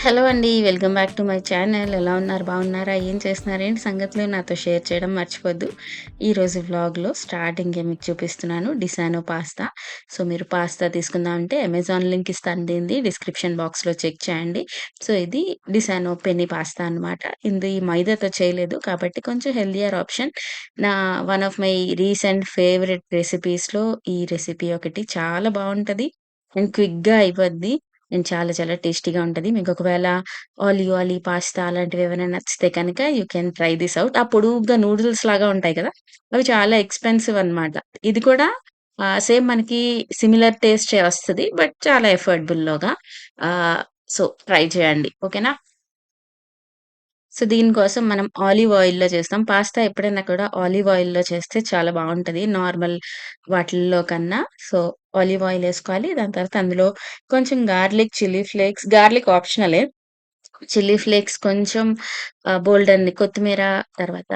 Hello అండి. Welcome back to my channel. ఎలా ఉన్నారు? బాగున్నారా? ఏం చేస్తున్నారు? ఏంటి సంగతులు నాతో షేర్ చేయడం మర్చిపోద్దు. ఈరోజు వ్లాగ్‌లో స్టార్టింగే మీకు చూపిస్తున్నాను డిసానో పాస్తా. సో, మీరు పాస్తా తీసుకుందాం అంటే అమెజాన్ లింక్ ఇస్తాను దీనిది డిస్క్రిప్షన్ బాక్స్‌లో చెక్ చేయండి. సో, ఇది డిసానో పెన్ని పాస్తా అనమాట. ఇది మైదాతో చేయలేదు కాబట్టి కొంచెం హెల్తీయర్ ఆప్షన్. నా one of my recent favourite రెసిపీస్‌లో ఈ రెసిపీ ఒకటి. చాలా బావుంటది అండ్ క్విక్‌గా అయిపోద్ది. అండ్ చాలా చాలా టేస్టీగా ఉంటది. మీకొకవేళ ఆలీ పాస్తా అలాంటివేవైనా నచ్చితే కనుక you can try this out. ఆ పొడుగ్గా నూడిల్స్ లాగా ఉంటాయి కదా! అవి చాలా ఎక్స్‌పెన్సివ్ అనమాట. ఇది కూడా సేమ్ మనకి సిమిలర్ టేస్టే వస్తది. బట్ చాలా ఎఫర్డబుల్‌లోగా. ఆహ్, సో, ట్రై చేయండి. ఓకేనా? సో, దీనికోసం మనం ఆలివ్ ఆయిల్‌లో చేస్తాం. పాస్తా ఎప్పుడైనా కూడా ఆలివ్ ఆయిల్‌లో చేస్తే చాలా బావుంటది. నార్మల్ వాటిల్లో కన్నా. సో, ఆలివ్ ఆయిల్ ఏసుకోవాలి. దాని తర్వాత అందులో కొంచెం గార్లిక్, చిల్లీ ఫ్లేక్స్ గార్లిక్ ఆప్షనలే. చిల్లీ ఫ్లేక్స్ కొంచెం బోలెడన్ని కొత్తిమీర తర్వాత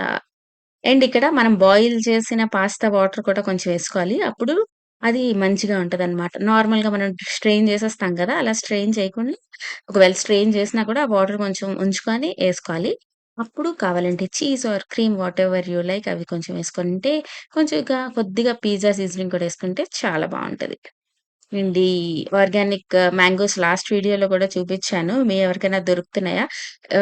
అండ్ ఇక్కడ మనం బాయిల్ చేసిన పాస్తా వాటర్ కూడా కొంచెం ఏసుకోవాలి. అప్పుడు అది మంచిగా ఉంటదనమాట. నార్మల్‌గా మనం స్ట్రెయిన్ చేసేస్తాం కదా! అలా స్ట్రెయిన్ చేయకుండా ఒకవేళ స్ట్రెయిన్ చేసినా కూడా ఆ వాటర్ కొంచెం ఉంచుకొని ఏసుకోవాలి. అప్పుడు కావాలంటే cheese are cream whatever you like అవి కొంచెం ఏసుకుంటే కొంచెం కొద్దిగా పిజ్జా సీజనింగ్ కూడా ఏసుకుంటే చాలా బావుంటది. అండ్ ఈ ఆర్గానిక్ మ్యాంగోస్ లాస్ట్ వీడియోలో కూడా చూపిచ్చాను. మీ ఎవరికైనా దొరుకుతున్నాయా?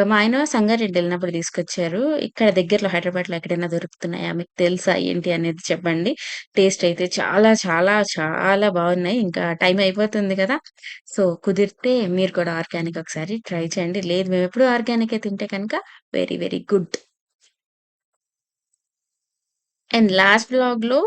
మా ఆయన సంగారెడ్డి ఎళ్ళినప్పుడు తీసుకొచ్చారు. ఇక్కడ దగ్గరలో హైదరాబాద్‌లో ఎక్కడైనా దొరుకుతున్నాయా? మీకు తెలుసా? ఏంటి అనేది చెప్పండి. టేస్ట్ అయితే చాలా చాలా చాలా బావున్నాయి. ఇంకా టైం అయిపోతుంది కదా! సో, కుదిరితే మీరు కూడా ఆర్గానిక్ ఒకసారి ట్రై చేయండి. లేదు మేమెప్పుడు ఆర్గానికే తింటే కనుక very very good. And last వ్లాగ్‌లో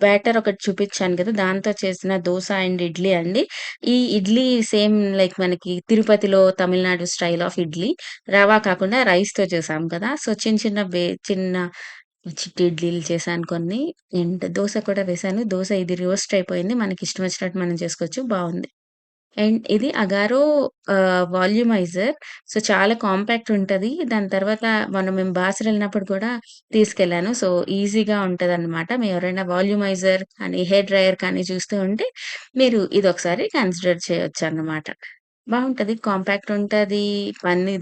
బ్యాటర్ ఒకటి చూపిచ్చాను కదా! దాంతో చేసిన దోస అండ్ ఇడ్లీ అండి. ఈ ఇడ్లీ సేమ్ లైక్ మనకి తిరుపతిలో తమిళనాడు స్టైల్ ఆఫ్ ఇడ్లీ. రవా కాకుండా రైస్‌తో చేసాం కదా! సో, చిన్న చిట్టి ఇడ్లీలు చేశాను కొన్ని. అండ్ దోస కూడా వేశాను. దోస ఇది రోస్ట్ అయిపోయింది. మనకిష్టం వచ్చినట్టు మనం చేసుకోవచ్చు. బావుంది. అండ్ ఇది అగారో వాల్యూమైజర్. సో, చాలా కాంపాక్ట్ ఉంటది. దాని తర్వాత మేము బాసరెళ్ళినప్పుడు కూడా తీసుకెళ్ళాను. సో, ఈజీగా ఉంటదనమాట. ఎవరైనా వాల్యూమైజర్ కానీ, హెయిర్ డ్రైయర్ కానీ చూస్తూ ఉంటే మీరు ఇదొకసారి కన్సిడర్ చేయొచ్చన్నమాట. బావుంటది. కాంపాక్ట్ ఉంటది.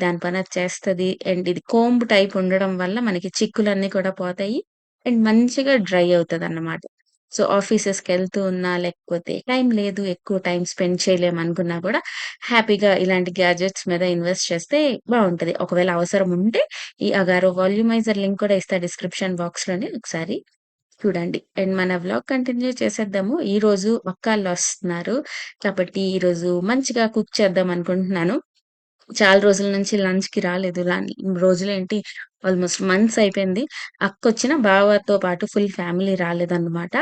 దాని పని అది చేస్తది. అండ్ ఇది కోంబ్ టైప్ ఉండడం వల్ల మనకి చిక్కులన్నీ కూడా పోతాయి. అండ్ మంచిగా డ్రై అవుతదన్నమాట. సో, ఆఫీసెస్‌కెళ్తూ ఉన్నా, లేకపోతే టైం లేదు, ఎక్కువ టైమ్ స్పెండ్ చేయలేమనుకున్నా కూడా హ్యాపీగా ఇలాంటి గ్యాడ్జెట్స్ మీద ఇన్వెస్ట్ చేస్తే బావుంటది. ఒకవేళ అవసరం ఉంటే ఈ అగారో వాల్యూమైజర్ లింక్ కూడా ఇస్తా డిస్క్రిప్షన్ బాక్స్‌లోని ఒకసారి చూడండి. అండ్ మన వ్లాగ్ కంటిన్యూ చేసేద్దాము. ఈరోజు అక్కాళ్ళొస్తున్నారు. కాబట్టి ఈరోజు మంచిగా కుక్ చేద్దాం అనుకుంటున్నాను. చాలా రోజుల నుంచి లంచ్‌కి రాలేదు. రోజులేంటి ఆల్‌మోస్ట్ మంత్స్ అయిపోయింది. అక్కొచ్చిన బావతో పాటు ఫుల్ ఫ్యామిలీ రాలేదన్నమాట.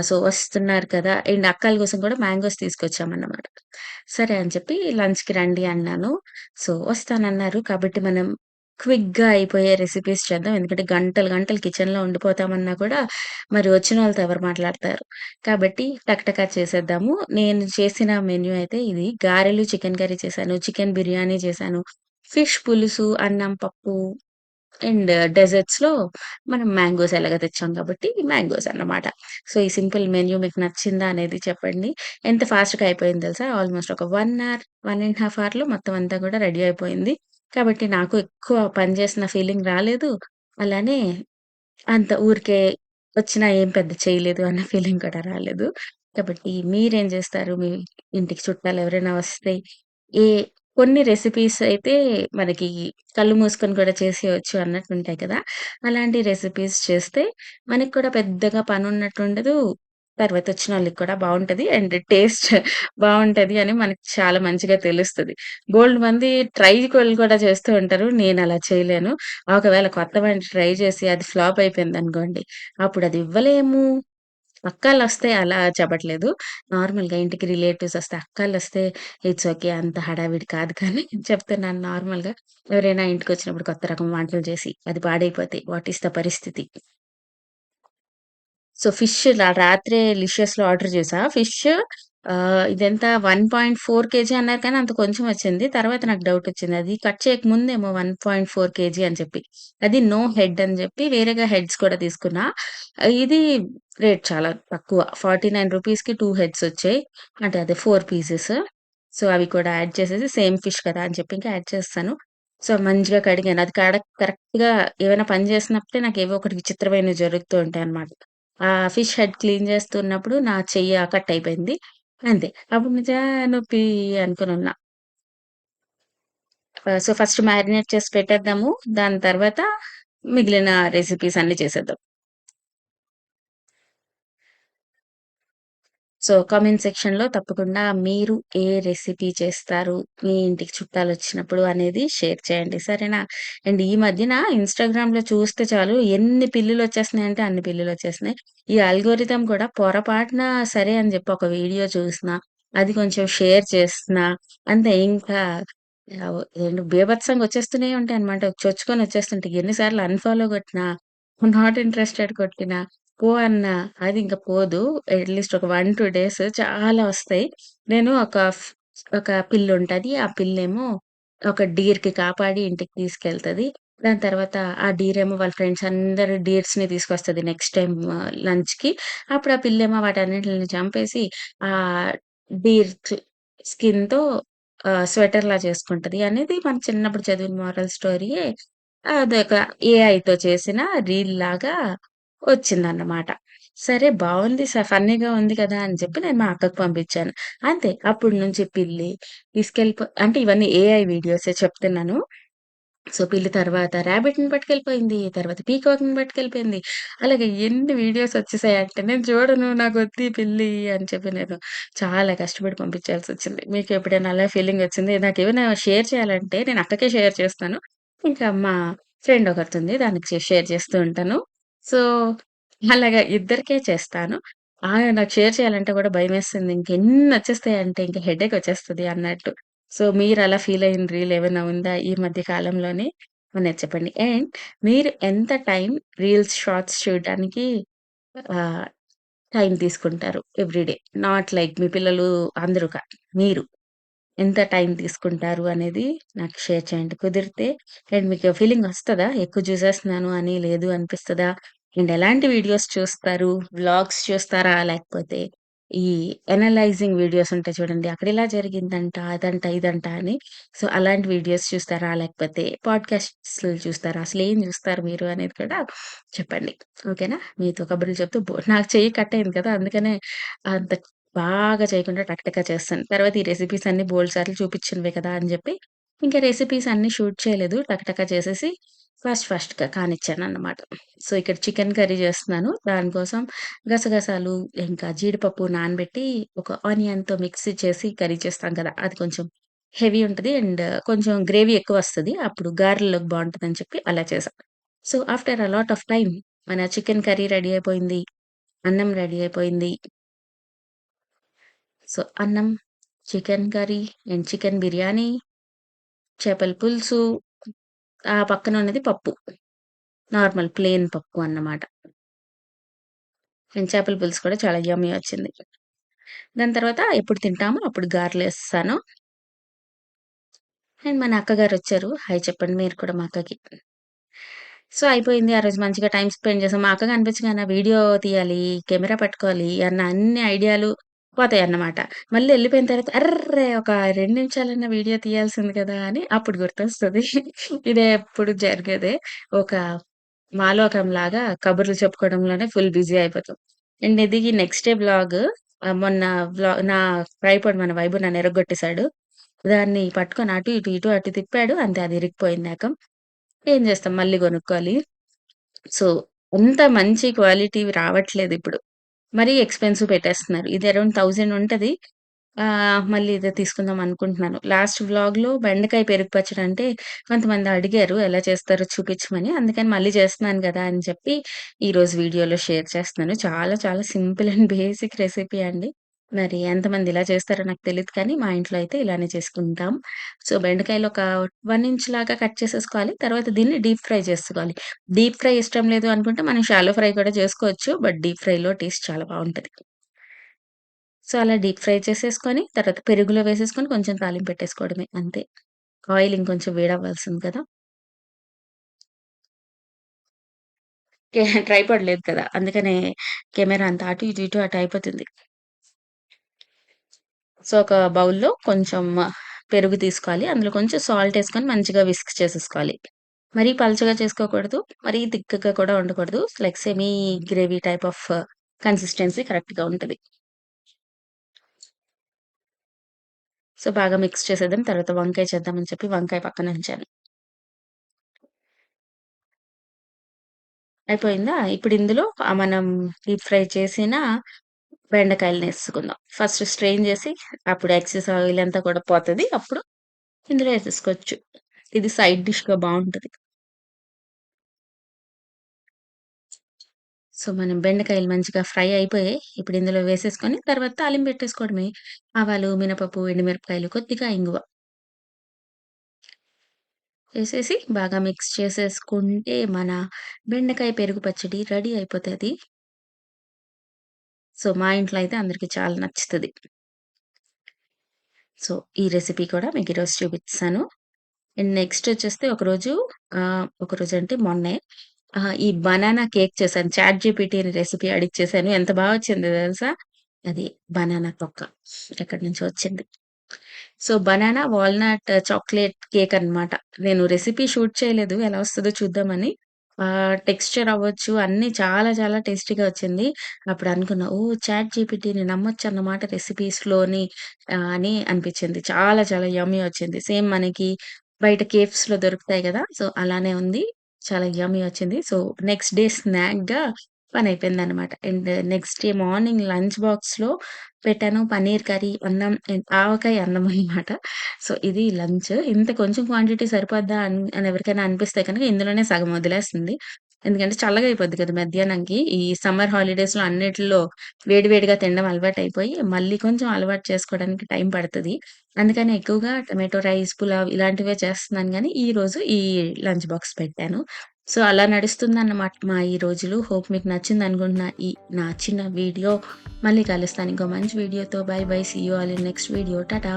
సో, వస్తున్నారు కదా! అండ్ అక్కాల కోసం కూడా మ్యాంగోస్ తీసుకొచ్చామన్నమాట. సరే అని చెప్పి లంచ్‌కి రండి అన్నాను. సో, వస్తానన్నారు. కాబట్టి మనం క్విక్‌గా అయిపోయే రెసిపీస్ చేద్దాం. ఎందుకంటే గంటలు గంటలు కిచెన్‌లో ఉండిపోతామన్నా కూడా మరి వచ్చినోళ్ళతో ఎవరు మాట్లాడతారు? కాబట్టి టకటకా చేసేద్దాము. నేను చేసిన మెన్యూ అయితే ఇది. గారెలు, చికెన్ కర్రీ చేశాను. చికెన్ బిర్యానీ చేశాను. ఫిష్ పులుసు, అన్నం, పప్పు అండ్ డెజర్ట్స్‌లో మనం మ్యాంగోస్ ఎలాగో తెచ్చాం కాబట్టి మ్యాంగోస్ అన్నమాట. సో, ఈ సింపుల్ మెన్యూ మీకు నచ్చిందా అనేది చెప్పండి. ఎంత ఫాస్ట్‌గా అయిపోయిందో తెలుసా? ఆల్‌మోస్ట్ ఒక 1 అవర్, 1 ½ అవర్‌లో మొత్తం అంతా కూడా రెడీ అయిపోయింది. కాబట్టి నాకు ఎక్కువ పని చేసిన ఫీలింగ్ రాలేదు. అలానే అంత ఊరికే వచ్చినా ఏం పెద్ద చేయలేదు అన్న ఫీలింగ్ కూడా రాలేదు. కాబట్టి మీరేం జేస్తారు? మీ ఇంటికి చుట్టాలెవరైనా వస్తే ఏ కొన్ని రెసిపీస్ అయితే మనకి కళ్ళు మూసుకొని కూడా చేసేయొచ్చు అన్నట్టుంటాయి కదా! అలాంటి రెసిపీస్ చేస్తే మనకు కూడా పెద్దగా పనున్నట్టుండదు. తర్వాతొచ్చినోళ్ళకి కూడా బావుంటది. అండ్ టేస్ట్ బావుంటది అని మనకి చాలా మంచిగా తెలుస్తది. బోలెడు మంది ట్రైలు కూడా చేస్తూ ఉంటారు. నేనలా చేయలేను. ఒకవేళ కొత్త వంట ట్రై చేసి అది ఫ్లాప్ అయిపోయిందనుకోండి, అప్పుడది ఇవ్వలేము. అక్కాలొస్తే అలా చెప్పట్లేదు. నార్మల్‌గా ఇంటికి రిలేటివ్స్ వస్తే అక్కాలొస్తే ఇట్స్ ఓకే. అంత హడావిడి కాదు కానీ చెప్తున్నాను నార్మల్‌గా. ఎవరైనా ఇంటికొచ్చినప్పుడు కొత్త రకం వంటలు చేసి అది పాడైపోతే వాట్ ఈస్ ద పరిస్థితి? సో, ఫిష్ రాత్రే లిషియస్‌లో ఆర్డర్ చేశా. ఫిష్ ఇదెంత 1.4 కేజీ అన్నారు కానీ అంత కొంచెం వచ్చింది. తర్వాత నాకు డౌటొచ్చింది. అది కట్ చేయకముందేమో 1.4 కేజీ అని చెప్పి. అది నో హెడ్ అని చెప్పి వేరేగా హెడ్స్ కూడా తీసుకున్నా. ఇది రేట్ చాలా తక్కువ. 49 రూపీస్‌కి 2 హెడ్స్ వచ్చాయి. అంటే అదే 4 పీసెస్. సో, అవి కూడా యాడ్ చేసేసి సేమ్ ఫిష్ కదా! అని చెప్పి ఇంకా యాడ్ చేసేసాను. సో, మంచిగా కడిగాను. అది కరెక్ట్‌గా ఏవైనా పని చేసినప్పుడే నాకేవో ఒకటి విచిత్రమైనవి జరుగుతూ ఉంటాయన్నమాట. ఆ ఫిష్ హెడ్ క్లీన్ చేస్తున్నప్పుడు నా చెయ్య కట్ అయిపోయింది. అంతే. అప్పుడు నొప్పి అనుకోనున్నా. సో, ఫస్ట్ మ్యారినేట్ చేసి పెట్టేద్దాము. దాని తర్వాత మిగిలిన రెసిపీస్ అన్నీ చేసేద్దాం. సో, కామెంట్ సెక్షన్‌లో తప్పకుండా మీరు ఏ రెసిపీ చేస్తారు? మీ ఇంటికి చుట్టాలొచ్చినప్పుడు అనేది షేర్ చేయండి. సరేనా? అండ్ ఈ మధ్యన ఇన్‌స్టాగ్రామ్‌లో చూస్తే చాలు ఎన్ని పిల్లులొచ్చేస్తున్నాయంటే అన్ని పిల్లులొచ్చేస్తున్నాయి. ఈ అల్గోరిథం కూడా పొరపాటున సరే అని జెప్పి ఒక వీడియో చూసినా, అది కొంచెం షేర్ చేసినా అంతే ఇంకా ఏంటి బీభత్సంగా వచ్చేస్తూనే ఉంటాయన్నమాట. చొచ్చుకొనొచ్చేస్తుంటాయి. ఎన్ని సార్లు అన్‌ఫాలో కొట్టినా, నాట్ ఇంట్రెస్టెడ్ కొట్టినా పో అన్నా అది ఇంక పోదు. అట్‌లీస్ట్ ఒక 1, 2 డేస్ చాలా వస్తాయి. నేను ఒక పిల్లుంటది. ఆ పిల్లేమో ఒక డీర్‌కి కాపాడి ఇంటికి తీసుకెళ్తది. దాని తర్వాత ఆ డీరేమో వాళ్ళ ఫ్రెండ్స్ అందరు డీర్స్‌ని తీసుకొస్తది నెక్స్ట్ టైమ్ లంచ్‌కి. అప్పుడు ఆ పిల్లేమో వాటన్నిటిని చంపేసి ఆహ్, డీర్ స్కిన్‌తో స్వెటర్‌లా చేసుకుంటది అనేది మనం చిన్నప్పుడు చదివిన మోరల్ స్టోరీయే. అదొక ఏఐతో చేసిన రీల్‌లాగా వచ్చిందన్నమాట. సరే బావుంది. ఫన్నీగా ఉంది కదా! అని చెప్పి నేను మా అక్కకి పంపించాను. అంతే అప్పటి నుంచి పిల్లి అంటే ఇవన్నీ ఏఐ వీడియోసే చెప్తున్నాను. సో, పిల్లి తర్వాత రాబిట్‌ని పట్టుకెళ్ళిపోయింది. తర్వాత పీకాక్‌ని పట్టుకెళ్ళిపోయింది. అలాగే ఎన్ని వీడియోస్ వచ్చేసాయంటే నేను చూడను. నాకొద్దు ఈ పిల్లి అని చెప్పి నేను చాలా కష్టపడి పంపించాల్సొచ్చింది. మీకెప్పుడైనా అలా ఫీలింగ్ వచ్చింది? నాకేమైనా షేర్ చేయాలంటే నేను అక్కకే షేర్ చేస్తాను. ఇంకా మా ఫ్రెండ్ ఒకతుంది. దానికి షేర్ చేస్తూ ఉంటాను. సో, అలాగా ఇద్దరికే చేస్తాను. నాకు షేర్ చేయాలంటే కూడా భయమేస్తుంది. ఇంకెన్నొచ్చేస్తాయంటే ఇంక హెడేక్ వచ్చేస్తది అన్నట్టు. సో, మీరలా ఫీలయిన రీల్ ఏమైనా ఉందా ఈ మధ్య కాలంలోని? ఉన్నది చెప్పండి. అండ్ మీరు ఎంత టైం రీల్స్, షార్ట్స్ చూడడానికి ఆహ్, టైం తీసుకుంటారు ఎవ్రీ డే? నాట్ లైక్ మీ పిల్లలు అందరూ కాదు. మీరు ఎంత టైం తీసుకుంటారు అనేది నాకు షేర్ చేయండి. కుదిరితే అండ్ మీకు ఫీలింగొస్తదా? ఎక్కువ చూసేస్తున్నాను అని లేదు అనిపిస్తదా? అండ్ ఎలాంటి వీడియోస్ చూస్తారు? వ్లాగ్స్ చూస్తారా? లేకపోతే ఈ అనలైజింగ్ వీడియోస్ ఉంటాయి చూడండి. అక్కడ ఇలా జరిగిందంట, అదంట, ఇదంట అని. సో, అలాంటి వీడియోస్ చూస్తారా? లేకపోతే పాడ్‌కాస్ట్స్‌లు చూస్తారా? అసలేం చూస్తారు మీరు అనేది కూడా చెప్పండి. ఓకేనా? మీతో కబుర్లు చెప్తూ నాకు చెయ్యి కట్ అయింది కదా! అందుకనే అంత బాగా చేయకుండా టక టక చేస్తాను. తర్వాత ఈ రెసిపీస్ అన్నీ బోలెడు సార్లు చూపించినవే కదా! అని జెప్పి, ఇంకా రెసిపీస్ అన్నీ షూట్ చేయలేదు. టక టక చేసేసి ఫాస్ట్‌గా కానిచ్చానన్నమాట. సో, ఇక్కడ చికెన్ కర్రీ చేస్తున్నాను. దానికోసం గసగసాలు, ఇంకా జీడిపప్పు నానబెట్టి ఒక ఆనియన్‌తో మిక్సీ చేసి కర్రీ చేస్తాం కదా! అది కొంచెం హెవీ ఉంటది. అండ్ కొంచెం గ్రేవీ ఎక్కువొస్తది. అప్పుడు గారెల్లోకి బావుంటదని చెప్పి అలా చేశా. So, after a lot of time మన చికెన్ కర్రీ రెడీ అయిపోయింది. అన్నం రెడీ అయిపోయింది. సో, అన్నం, chicken curry and chicken biryani, చేపల పులుసు, ఆ పక్కన ఉన్నది పప్పు. నార్మల్ ప్లెయిన్ పప్పు అన్నమాట. అండ్ చేపల పులుసు కూడా చాలా యమ్మీ వచ్చింది. దాని తర్వాత ఎప్పుడు తింటామో అప్పుడు గారెలేసేసాను. అండ్ మన అక్కగారొచ్చారు. హాయ్ చెప్పండి మీరు కూడా మా అక్కకి. సో, అయిపోయింది. ఆ రోజు మంచిగా టైమ్ స్పెండ్ చేసాం. మా అక్క కనిపించగానే వీడియో తీయాలి, కెమెరా పట్టుకోవాలి అన్న అన్ని ఐడియాలు పోతాయన్నమాట. మళ్ళీ ఎళ్ళిపోయిన తర్వాత అర్రె! ఒక 2 నిమిషాలన్నా వీడియో తీయాల్సింది కదా! అని అప్పుడు గుర్తొస్తది. ఇదే ఎప్పుడు జరిగేదే. ఒక మాలోకంలాగా కబుర్లు చెప్పుకోవడంలోనే ఫుల్ బిజీ అయిపోతాం. అండ్ ఇది నెక్స్ట్ డే వ్లాగ్ మొన్న నా ట్రైపాడ్ మన వైబు నన్ను ఇరగ్గొట్టేసాడు. దాన్ని పట్టుకొని అటు తిప్పాడు. అంతే అది ఇరిగిపోయింది ఏకం. ఏం చేస్తాం మళ్ళీ కొనుక్కోవాలి. సో, అంత మంచి క్వాలిటీవి రావట్లేదిప్పుడు. మరీ ఎక్స్‌పెన్సివ్ పెట్టేస్తున్నారు. ఇది అరౌండ్ 1000 ఉంటది. మళ్ళీ ఇదే తీసుకుందాం అనుకుంటున్నాను. లాస్ట్ వ్లాగ్‌లో బెండకాయ పెరుగు పచ్చడి అంటే కొంతమంది అడిగారు ఎలా చేస్తారో చూపించమని. అందుకని మళ్ళీ చేస్తున్నాను గదా! అని చెప్పి ఈరోజు వీడియోలో షేర్ చేస్తున్నాను. చాలా చాలా సింపుల్ అండ్ బేసిక్ రెసిపీ అండి. మరి ఎంతమంది ఇలా చేస్తారో నాకు తెలీదు కానీ మా ఇంట్లో అయితే ఇలానే చేసుకుంటాం. సో, బెండకాయలు ఒక 1 ఇంచ్ లాగా కట్ చేసేసుకోవాలి. తర్వాత దీన్ని డీప్ ఫ్రై చేసుకోవాలి. డీప్ ఫ్రై ఇష్టం లేదు అనుకుంటే మనం షాలో ఫ్రై కూడా చేసుకోవచ్చు. బట్ డీప్ ఫ్రైలో టేస్ట్ చాలా బావుంటది. సో, అలా డీప్ ఫ్రై చేసేసుకొని, తర్వాత పెరుగులో వేసేసుకొని కొంచెం తాలింపెట్టేసుకోవడమే అంతే. ఆయిల్ ఇంకొంచెం వేడవ్వాల్సింది కదా! ట్రైపాడ్ లేదు కదా! అందుకనే కెమెరా అంతా అటు, ఇటు, ఇటు అటు అయిపోతుంది. సో, ఒక బౌల్‌లో కొంచెం పెరుగు తీసుకోవాలి. అందులో కొంచెం సాల్ట్ ఏసుకొని మంచిగా విస్క్ చేసేసుకోవాలి. మరీ పలచగా చేసుకోకూడదు. మరీ థిక్‌గా కూడా ఉండకూడదు. Like semi gravy type of consistency కరెక్ట్‌గా ఉంటది. సో, బాగా మిక్స్ చేసేద్దాం. తర్వాత వంకాయ చేద్దామని చెప్పి వంకాయ పక్కన ఉంచాను. అయిపోయిందా? ఇప్పుడు ఇందులో మనం డీప్ ఫ్రై చేసిన బెండకాయలనేసుకుందాం. ఫస్ట్ స్ట్రెయిన్ జేసి అప్పుడు ఎక్సెస్ ఆయిల్ అంతా కూడా పోతది. అప్పుడు ఇందులో ఏసేసుకోవచ్చు. ఇది సైడ్ డిష్‌గా బావుంటది. సో, మనం బెండకాయలు మంచిగా ఫ్రై అయిపోయాయి. ఇప్పుడు ఇందులో వేసేసుకొని తర్వాత తాలింపు పెట్టేసుకోవడమే. ఆవాలు, మినపప్పు, ఎండుమిరపకాయలు, కొద్దిగా ఇంగువ వేసేసి బాగా మిక్స్ చేసేసుకుంటే మన బెండకాయ పెరుగు పచ్చడి రెడీ అయిపోతది. సో, మా ఇంట్లో అయితే అందరికి చాలా నచ్చుతది. సో, ఈ రెసిపీ కూడా మీకు ఈరోజు చూపిచ్చేసాను. అండ్ నెక్స్ట్ వచ్చేస్తే ఒకరోజంటే మొన్నే ఈ బనానా కేక్ చేశాను. చాట్‌జీపీటీ రెసిపీ అడిగిచేశాను. ఎంత బా వచ్చిందో తెలుసా? అది బనానా తొక్క ఎక్కడి నుంచో వచ్చింది. So, banana walnut chocolate cake అన్నమాట. నేను రెసిపీ షూట్ చేయలేదు. ఎలా వస్తదో చూద్దామని. టెక్స్చర్ అవ్వచ్చు అన్నీ చాలా చాలా టేస్టీగా వచ్చింది. అప్పుడు అనుకున్నా ఓహ్! చాట్ జీపీటీని నమ్మొచ్చన్నమాట రెసిపీస్‌లోని అని అనిపించింది. చాలా చాలా యమ్మీ వచ్చింది. సేమ్ మనకి బయట కేఎఫ్స్‌లో దొరుకుతాయి గదా! సో, అలానే ఉంది. చాలా యమ్మీ వచ్చింది. సో, నెక్స్ట్ డే స్నాక్‌గా పనయిపోయిందనమాట. And next day morning lunch బాక్స్‌లో పెట్టాను. పన్నీర్ కర్రీ, అన్నం అండ్ ఆవకాయ అన్నం అనమాట. సో, ఇది లంచ్. ఇంత కొంచెం క్వాంటిటీ సరిపోద్దా అని ఎవరికైనా అనిపిస్తే కనుక ఇందులోనే సగం వదిలేస్తుంది. ఎందుకంటే చల్లగా అయిపోద్ది కదా! మధ్యాహ్నంకి. ఈ సమ్మర్ హాలిడేస్‌లో అన్నిటిలో వేడి వేడిగా తినడం అలవాటయిపోయి, మళ్ళీ కొంచెం అలవాటు చేసుకోవడానికి టైం పడతది. అందుకని ఎక్కువగా టొమాటో రైస్, పులావ్ ఇలాంటివే చేస్తున్నాను గానీ, ఈరోజు ఈ లంచ్ బాక్స్ పెట్టాను. సో, అలా నడుస్తుందన్నమాట మా ఈ రోజులు. హోప్ మీకు నచ్చిందనుకుంటున్నా ఈ నా చిన్న వీడియో. మళ్ళీ కలుస్తాను ఇంకో మంచి వీడియోతో. Bye bye. See you all in next video. Tata.